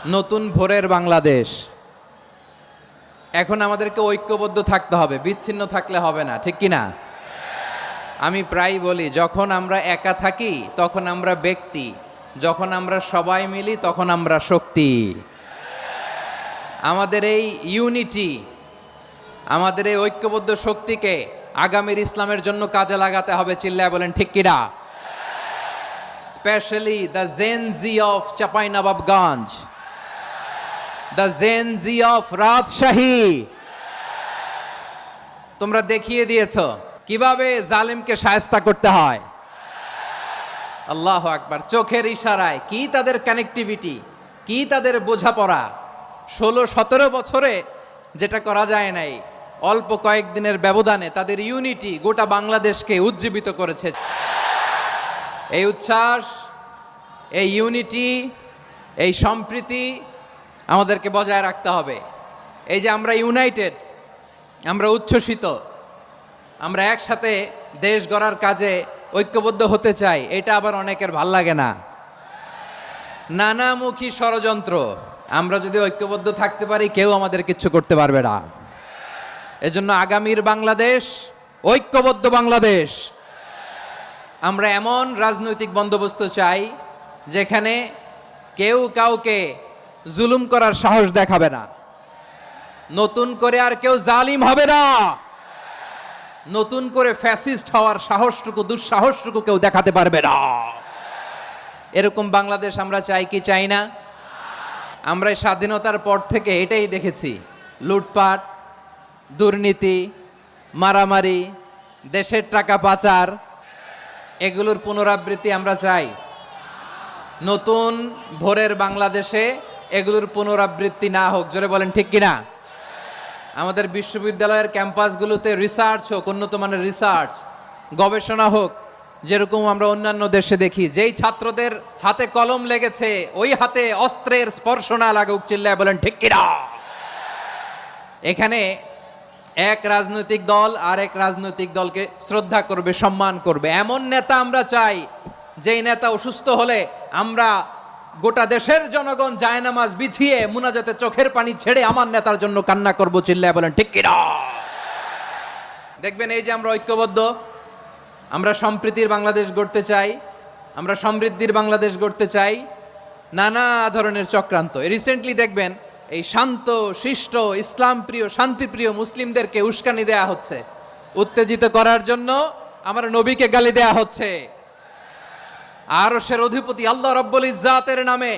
নতুন ভোরের বাংলাদেশ। এখন আমাদেরকে ঐক্যবদ্ধ থাকতে হবে, বিচ্ছিন্ন থাকলে হবে না, ঠিক কি না? আমি প্রায় বলি, যখন আমরা একা থাকি তখন আমরা ব্যক্তি, যখন আমরা সবাই মিলি তখন আমরা শক্তি। আমাদের এই ইউনিটি, আমাদের এই ঐক্যবদ্ধ শক্তিকে আগামীর ইসলামের জন্য কাজে লাগাতে হবে। চিল্লায় বলেন ঠিক কিনা? Specially the Gen Z of Chapainawabganj, the Gen Z of Rajshahi. তোমরা দেখিয়ে দিয়েছ কিভাবে জালিমকে শায়েস্তা করতে হয়। আল্লাহু আকবার। চোখের ইশারায় কি তাদের কানেক্টিভিটি, কি তাদের বোঝাপড়া। 16-17 বছরে যেটা করা যায় নাই, অল্প কয়েকদিনের ব্যবধানে তাদের ইউনিটি গোটা বাংলাদেশকে উজ্জীবিত করেছে। এই উচ্ছ্বাস, এই ইউনিটি, এই সম্প্রীতি আমাদেরকে বজায় রাখতে হবে। এই যে আমরা ইউনাইটেড, আমরা উচ্ছ্বসিত, আমরা একসাথে দেশ গড়ার কাজে ঐক্যবদ্ধ হতে চাই, এটা আবার অনেকের ভাল লাগে না। নানামুখী ষড়যন্ত্র। আমরা যদি ঐক্যবদ্ধ থাকতে পারি কেউ আমাদের কিচ্ছু করতে পারবে না। এজন্য আগামীর বাংলাদেশ ঐক্যবদ্ধ বাংলাদেশ। আমরা এমন রাজনৈতিক বন্দোবস্ত চাই যেখানে কেউ কাউকে জুলুম করার সাহস দেখাবে না। নতুন করে আর কেউ জালিম হবে না। নতুন করে ফ্যাসিস্ট হওয়ার সাহসটুকু, দুঃসাহসটুকু কেউ দেখাতে পারবে না। এরকম বাংলাদেশ আমরা চাই কি চাই না? আমরা স্বাধীনতার পর থেকে এটাই দেখেছি। লুটপাট, দুর্নীতি, মারামারি, দেশের টাকা পাচার, এগুলোর পুনরাবৃত্তি আমরা চাই। নতুন ভোরের বাংলাদেশে এগুলোর পুনরাবৃত্তি না হোক। জোরে বলেন ঠিক কিনা? আমাদের বিশ্ববিদ্যালয়ের ক্যাম্পাসগুলোতে রিসার্চ হোক, উন্নত মানের রিসার্চ, গবেষণা হোক, যেরকম আমরা অন্যান্য দেশে দেখি। যেই ছাত্রদের হাতে কলম লেগেছে ওই হাতে অস্ত্রের স্পর্শ না লাগুক। চিল্লায় বলেন ঠিক কিনা? এখানে এক রাজনৈতিক দল আর এক রাজনৈতিক দলকে শ্রদ্ধা করবে, সম্মান করবে, এমন নেতা আমরা চাই যেই নেতা অসুস্থ হলে আমরা গোটা দেশের জনগণ জায়নামাজ বিছিয়ে মুনাজাতে চোখের পানি ছেড়ে আমার নেতার জন্য কান্না করব। চিল্লায় বলেন ঠিক কিনা? দেখবেন এই যে আমরা ঐক্যবদ্ধ, আমরা সম্প্রীতির বাংলাদেশ গড়তে চাই, আমরা সমৃদ্ধির বাংলাদেশ গড়তে চাই। নানা ধরনের চক্রান্ত। রিসেন্টলি দেখবেন এই শান্ত শিষ্ট ইসলাম প্রিয় শান্তিপ্রিয় মুসলিমদেরকে উস্কানি দেয়া হচ্ছে, উত্তেজিত করার জন্য আমার নবীকে গালি দেয়া হচ্ছে। আরশের অধিপতি আল্লাহ রাব্বুল ইজ্জাতের নামে